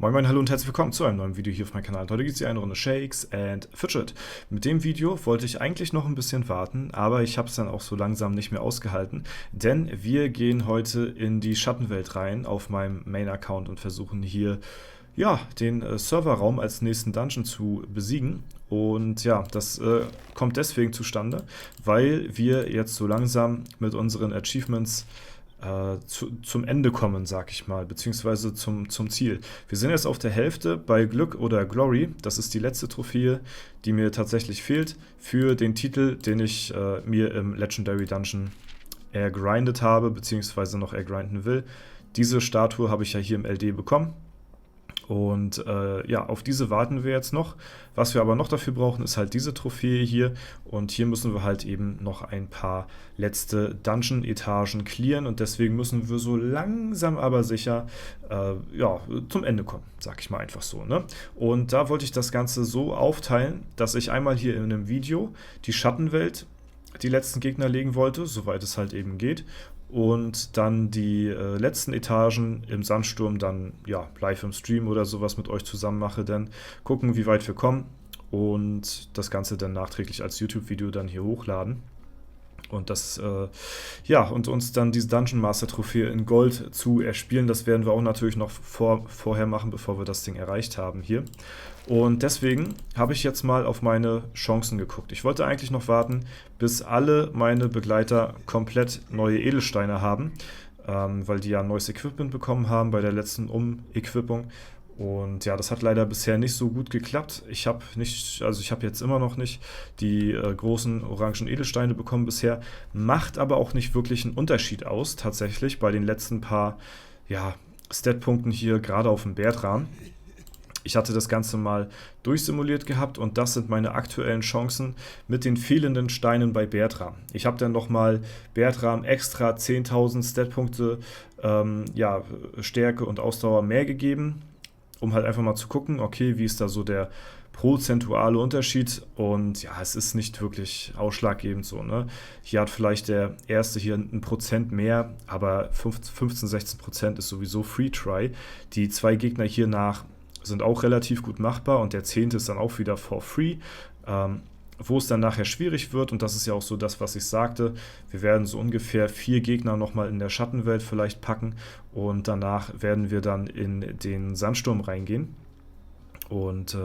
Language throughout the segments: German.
Moin Moin, hallo und herzlich willkommen zu einem neuen Video hier auf meinem Kanal. Heute gibt es hier eine Runde Shakes and Fidget. Mit dem Video wollte ich eigentlich noch ein bisschen warten, aber ich habe es dann auch so langsam nicht mehr ausgehalten, denn wir gehen heute in die Schattenwelt rein auf meinem Main-Account und versuchen hier ja, den Serverraum als nächsten Dungeon zu besiegen. Und ja, das kommt deswegen zustande, weil wir jetzt so langsam mit unseren Achievements zum Ende kommen, sag ich mal, beziehungsweise zum Ziel. Wir sind jetzt auf der Hälfte bei Glück oder Glory. Das ist die letzte Trophäe, die mir tatsächlich fehlt für den Titel, den ich mir im Legendary Dungeon ergrindet habe, beziehungsweise noch ergrinden will. Diese Statue habe ich ja hier im LD bekommen. Und ja, auf diese warten wir jetzt noch. Was wir aber noch dafür brauchen, ist halt diese Trophäe hier. Und hier müssen wir halt eben noch ein paar letzte Dungeon-Etagen clearen. Und deswegen müssen wir so langsam aber sicher ja, zum Ende kommen, sag ich mal einfach so, ne? Und da wollte ich das Ganze so aufteilen, dass ich einmal hier in einem Video die Schattenwelt, die letzten Gegner legen wollte, soweit es halt eben geht. Und dann die letzten Etagen im Sandsturm dann ja live im Stream oder sowas mit euch zusammen mache, dann gucken, wie weit wir kommen und das Ganze dann nachträglich als YouTube-Video dann hier hochladen. Und das, ja, und uns dann diese Dungeon Master Trophäe in Gold zu erspielen, das werden wir auch natürlich noch vorher machen, bevor wir das Ding erreicht haben hier. Und deswegen habe ich jetzt mal auf meine Chancen geguckt. Ich wollte eigentlich noch warten, bis alle meine Begleiter komplett neue Edelsteine haben, weil die ja ein neues Equipment bekommen haben bei der letzten Umequipung. Und ja, das hat leider bisher nicht so gut geklappt. Ich habe jetzt immer noch nicht die großen orangen Edelsteine bekommen bisher. Macht aber auch nicht wirklich einen Unterschied aus, tatsächlich, bei den letzten paar, ja, Statpunkten hier, gerade auf dem Bertram. Ich hatte das Ganze mal durchsimuliert gehabt und das sind meine aktuellen Chancen mit den fehlenden Steinen bei Bertram. Ich habe dann nochmal Bertram extra 10.000 Statpunkte, ja, Stärke und Ausdauer mehr gegeben, um halt einfach mal zu gucken, okay, wie ist da so der prozentuale Unterschied, und ja, es ist nicht wirklich ausschlaggebend so, ne? Hier hat vielleicht der erste hier 1% mehr, aber 15-16% ist sowieso Free Try. Die zwei Gegner hier nach sind auch relativ gut machbar und der 10. ist dann auch wieder for free. Wo es dann nachher schwierig wird, und das ist ja auch so das, was ich sagte, wir werden so ungefähr 4 Gegner nochmal in der Schattenwelt vielleicht packen und danach werden wir dann in den Sandsturm reingehen. Und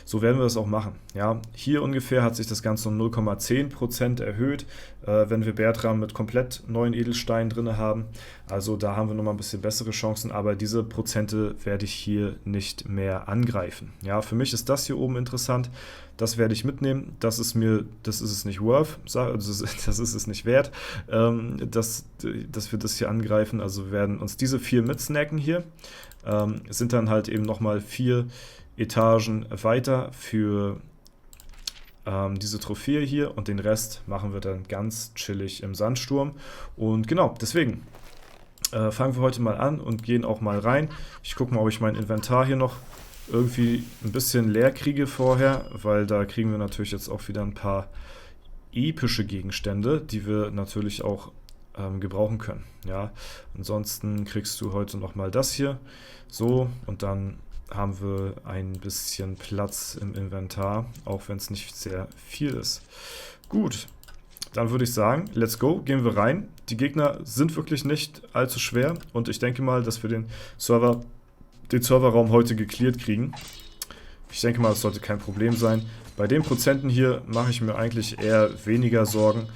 so werden wir das auch machen. Ja, hier ungefähr hat sich das Ganze um 0,10% erhöht, wenn wir Bertram mit komplett neuen Edelsteinen drin haben. Also da haben wir nochmal ein bisschen bessere Chancen, aber diese Prozente werde ich hier nicht mehr angreifen. Ja, für mich ist das hier oben interessant. Das werde ich mitnehmen. Das ist es nicht worth, das ist es nicht wert, dass wir das hier angreifen. Also wir werden uns diese 4 mitsnacken hier. Es sind dann halt eben nochmal 4 Etagen weiter für diese Trophäe hier, und den Rest machen wir dann ganz chillig im Sandsturm. Und genau, deswegen fangen wir heute mal an und gehen auch mal rein. Ich gucke mal, ob ich mein Inventar hier noch irgendwie ein bisschen leer kriege vorher, weil da kriegen wir natürlich jetzt auch wieder ein paar epische Gegenstände, die wir natürlich auch gebrauchen können. Ja, ansonsten kriegst du heute noch mal das hier, so, und dann haben wir ein bisschen Platz im Inventar, auch wenn es nicht sehr viel ist. Gut, dann würde ich sagen, let's go, gehen wir rein. Die Gegner sind wirklich nicht allzu schwer und ich denke mal, dass wir den Serverraum heute geklärt kriegen. Ich denke mal, das sollte kein Problem sein. Bei den Prozenten hier mache ich mir eigentlich eher weniger Sorgen.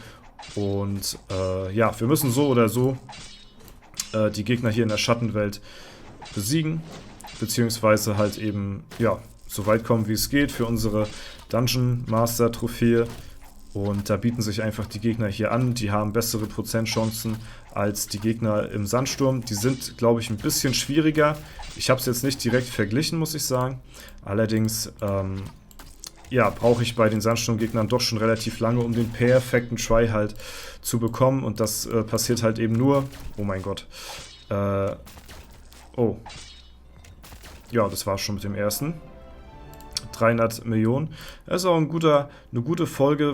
Und ja, wir müssen so oder so die Gegner hier in der Schattenwelt besiegen, beziehungsweise halt eben, ja, so weit kommen, wie es geht für unsere Dungeon Master Trophäe. Und da bieten sich einfach die Gegner hier an, die haben bessere Prozentchancen als die Gegner im Sandsturm. Die sind, glaube ich, ein bisschen schwieriger. Ich habe es jetzt nicht direkt verglichen, muss ich sagen. Allerdings, ja, brauche ich bei den Sandsturmgegnern doch schon relativ lange, um den perfekten Try halt zu bekommen. Und das passiert halt eben nur... Oh mein Gott. Oh. Ja, das war schon mit dem ersten. 300 Millionen. Das ist auch eine gute Folge.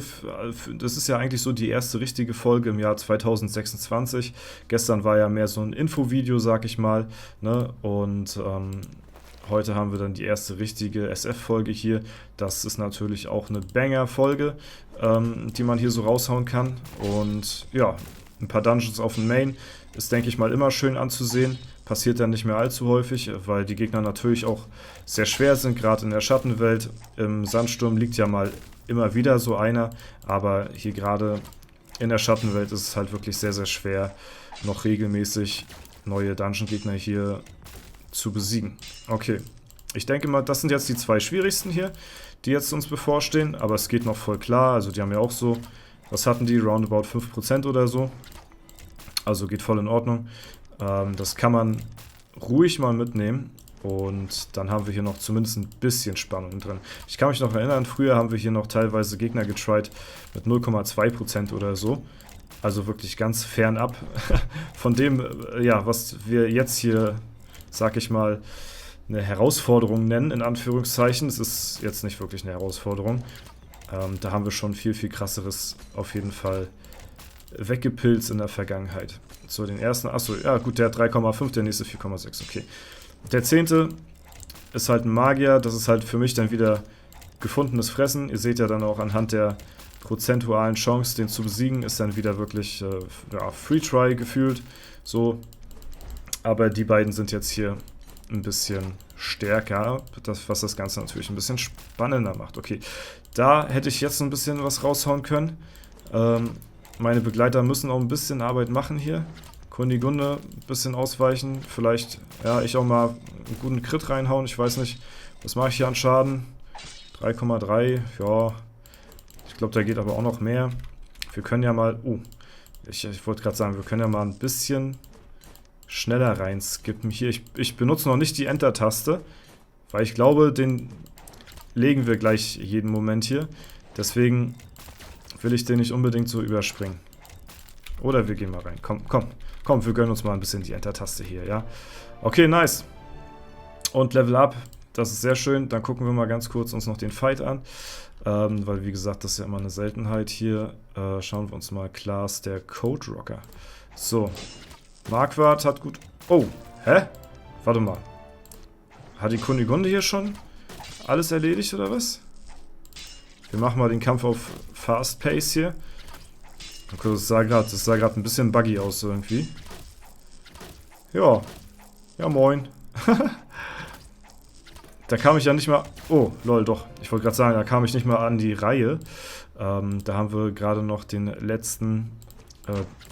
Das ist ja eigentlich so die erste richtige Folge im Jahr 2026. Gestern war ja mehr so ein Infovideo, sag ich mal, ne? Und Heute haben wir dann die erste richtige SF-Folge hier. Das ist natürlich auch eine Banger-Folge, die man hier so raushauen kann. Und ja, ein paar Dungeons auf dem Main ist, denke ich mal, immer schön anzusehen. Passiert dann nicht mehr allzu häufig, weil die Gegner natürlich auch sehr schwer sind, gerade in der Schattenwelt. Im Sandsturm liegt ja mal immer wieder so einer, aber hier gerade in der Schattenwelt ist es halt wirklich sehr, sehr schwer, noch regelmäßig neue Dungeon-Gegner hier zu besiegen. Okay, ich denke mal, das sind jetzt die zwei schwierigsten hier, die jetzt uns bevorstehen, aber es geht noch voll klar, also die haben ja auch so, was hatten die, roundabout 5% oder so, also geht voll in Ordnung. Das kann man ruhig mal mitnehmen und dann haben wir hier noch zumindest ein bisschen Spannung drin. Ich kann mich noch erinnern, früher haben wir hier noch teilweise Gegner getried mit 0,2% oder so. Also wirklich ganz fernab von dem, ja, was wir jetzt hier, sag ich mal, eine Herausforderung nennen, in Anführungszeichen. Es ist jetzt nicht wirklich eine Herausforderung. Da haben wir schon viel, viel krasseres auf jeden Fall weggepilzt in der Vergangenheit. So, den ersten, achso, ja gut, der hat 3,5, der nächste 4,6, okay. Der 10. ist halt ein Magier, das ist halt für mich dann wieder gefundenes Fressen. Ihr seht ja dann auch anhand der prozentualen Chance, den zu besiegen, ist dann wieder wirklich ja, Free Try gefühlt. So, aber die beiden sind jetzt hier ein bisschen stärker, was das Ganze natürlich ein bisschen spannender macht. Okay, da hätte ich jetzt ein bisschen was raushauen können. Meine Begleiter müssen auch ein bisschen Arbeit machen hier. Kunigunde ein bisschen ausweichen. Vielleicht, ja, ich auch mal einen guten Crit reinhauen. Ich weiß nicht, was mache ich hier an Schaden? 3,3, ja. Ich glaube, da geht aber auch noch mehr. Wir können ja mal, ich wollte gerade sagen, wir können ja mal ein bisschen schneller reinskippen hier. Ich benutze noch nicht die Enter-Taste, weil ich glaube, den legen wir gleich jeden Moment hier. Deswegen will ich den nicht unbedingt so überspringen. Oder wir gehen mal rein. Komm, wir gönnen uns mal ein bisschen die Enter-Taste hier, ja. Okay, nice. Und Level Up, das ist sehr schön. Dann gucken wir mal ganz kurz uns noch den Fight an. Weil, wie gesagt, das ist ja immer eine Seltenheit hier. Schauen wir uns mal Class der Code Rocker. So. Marquardt hat gut... Oh, hä? Warte mal. Hat die Kunigunde hier schon alles erledigt, oder was? Wir machen mal den Kampf auf Fast Pace hier. Okay, das sah gerade ein bisschen buggy aus irgendwie. Ja. Ja, moin. Da kam ich ja nicht mal... Oh, lol, doch. Ich wollte gerade sagen, da kam ich nicht mal an die Reihe. Da haben wir gerade noch den letzten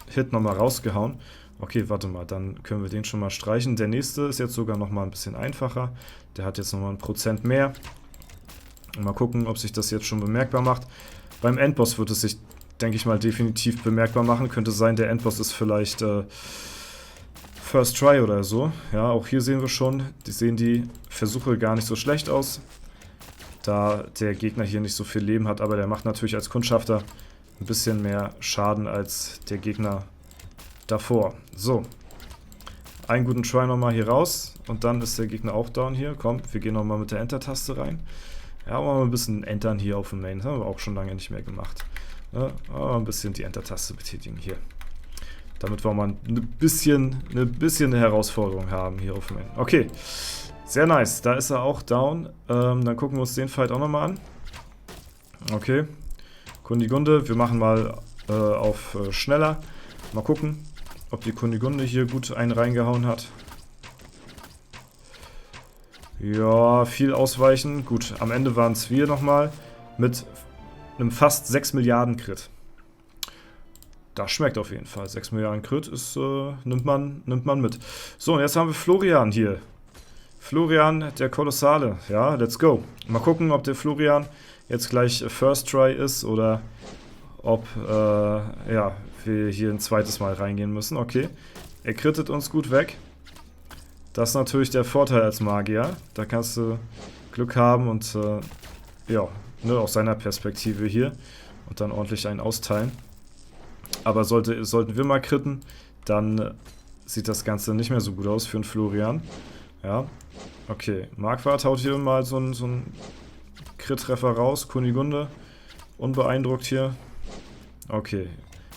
Hit nochmal rausgehauen. Okay, warte mal, dann können wir den schon mal streichen. Der nächste ist jetzt sogar nochmal ein bisschen einfacher. Der hat jetzt nochmal 1% mehr. Mal gucken, ob sich das jetzt schon bemerkbar macht. Beim Endboss wird es sich, denke ich mal, definitiv bemerkbar machen. Könnte sein, der Endboss ist vielleicht First Try oder so. Ja, auch hier sehen wir schon, sehen die Versuche gar nicht so schlecht aus. Da der Gegner hier nicht so viel Leben hat, aber der macht natürlich als Kundschafter ein bisschen mehr Schaden als der Gegner davor. So. Einen guten Try nochmal hier raus. Und dann ist der Gegner auch down hier. Komm, wir gehen nochmal mit der Enter-Taste rein. Ja, mal ein bisschen entern hier auf dem Main. Das haben wir auch schon lange nicht mehr gemacht. Ja, ein bisschen die Enter-Taste betätigen hier. Damit wir mal ein bisschen eine Herausforderung haben hier auf dem Main. Okay. Sehr nice. Da ist er auch down. Dann gucken wir uns den Fight auch nochmal an. Okay. Kunigunde. Wir machen mal auf schneller. Mal gucken, ob die Kunigunde hier gut einen reingehauen hat. Ja, viel ausweichen. Gut, am Ende waren es wir nochmal mit einem fast 6 Milliarden Crit. Das schmeckt auf jeden Fall. 6 Milliarden Crit ist, nimmt man mit. So, und jetzt haben wir Florian hier. Florian, der Kolossale. Ja, let's go. Mal gucken, ob der Florian jetzt gleich First Try ist oder ob, ja, wir hier ein zweites Mal reingehen müssen. Okay, er crittet uns gut weg. Das ist natürlich der Vorteil als Magier. Da kannst du Glück haben und, ja, ne, aus seiner Perspektive hier und dann ordentlich einen austeilen. Aber sollten wir mal critten, dann sieht das Ganze nicht mehr so gut aus für einen Florian. Ja, okay. Marquardt haut hier mal so einen Crit-Treffer raus. Kunigunde, unbeeindruckt hier. Okay,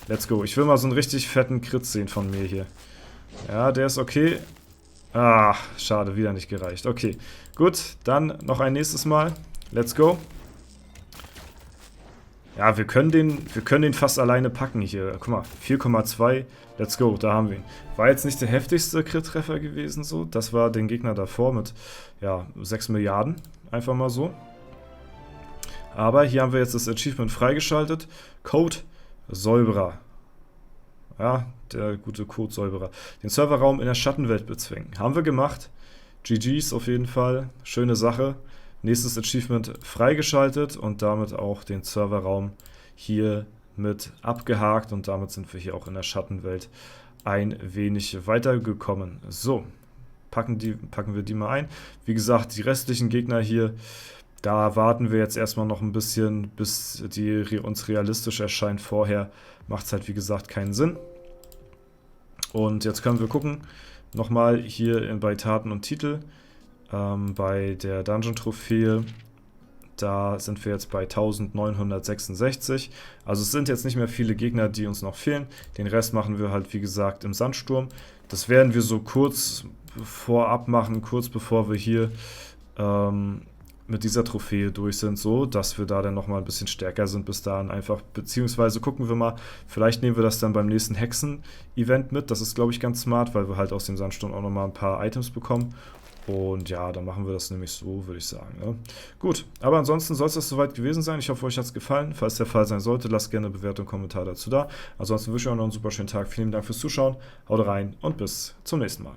let's go. Ich will mal so einen richtig fetten Crit sehen von mir hier. Ja, der ist okay. Ah, schade, wieder nicht gereicht. Okay, gut, dann noch ein nächstes Mal. Let's go. Ja, wir können den fast alleine packen hier. Guck mal, 4,2. Let's go, da haben wir ihn. War jetzt nicht der heftigste Crit-Treffer gewesen so. Das war den Gegner davor mit, ja, 6 Milliarden. Einfach mal so. Aber hier haben wir jetzt das Achievement freigeschaltet. Code Säuberer. Ja, der gute Code-Säuberer. Den Serverraum in der Schattenwelt bezwingen. Haben wir gemacht. GG's auf jeden Fall. Schöne Sache. Nächstes Achievement freigeschaltet und damit auch den Serverraum hier mit abgehakt. Und damit sind wir hier auch in der Schattenwelt ein wenig weitergekommen. So, packen wir die mal ein. Wie gesagt, die restlichen Gegner hier, da warten wir jetzt erstmal noch ein bisschen, bis die uns realistisch erscheint. Vorher macht es halt, wie gesagt, keinen Sinn. Und jetzt können wir gucken, nochmal hier bei Taten und Titel, bei der Dungeon-Trophäe, da sind wir jetzt bei 1966. Also es sind jetzt nicht mehr viele Gegner, die uns noch fehlen. Den Rest machen wir halt, wie gesagt, im Sandsturm. Das werden wir so kurz vorab machen, kurz bevor wir hier mit dieser Trophäe durch sind, so, dass wir da dann nochmal ein bisschen stärker sind bis dahin einfach, beziehungsweise gucken wir mal, vielleicht nehmen wir das dann beim nächsten Hexen-Event mit, das ist, glaube ich, ganz smart, weil wir halt aus dem Sandsturm auch nochmal ein paar Items bekommen und ja, dann machen wir das nämlich so, würde ich sagen. Ne? Gut, aber ansonsten soll es das soweit gewesen sein, ich hoffe, euch hat es gefallen, falls der Fall sein sollte, lasst gerne eine Bewertung und Kommentar dazu da, ansonsten wünsche ich euch noch einen super schönen Tag, vielen Dank fürs Zuschauen, haut rein und bis zum nächsten Mal.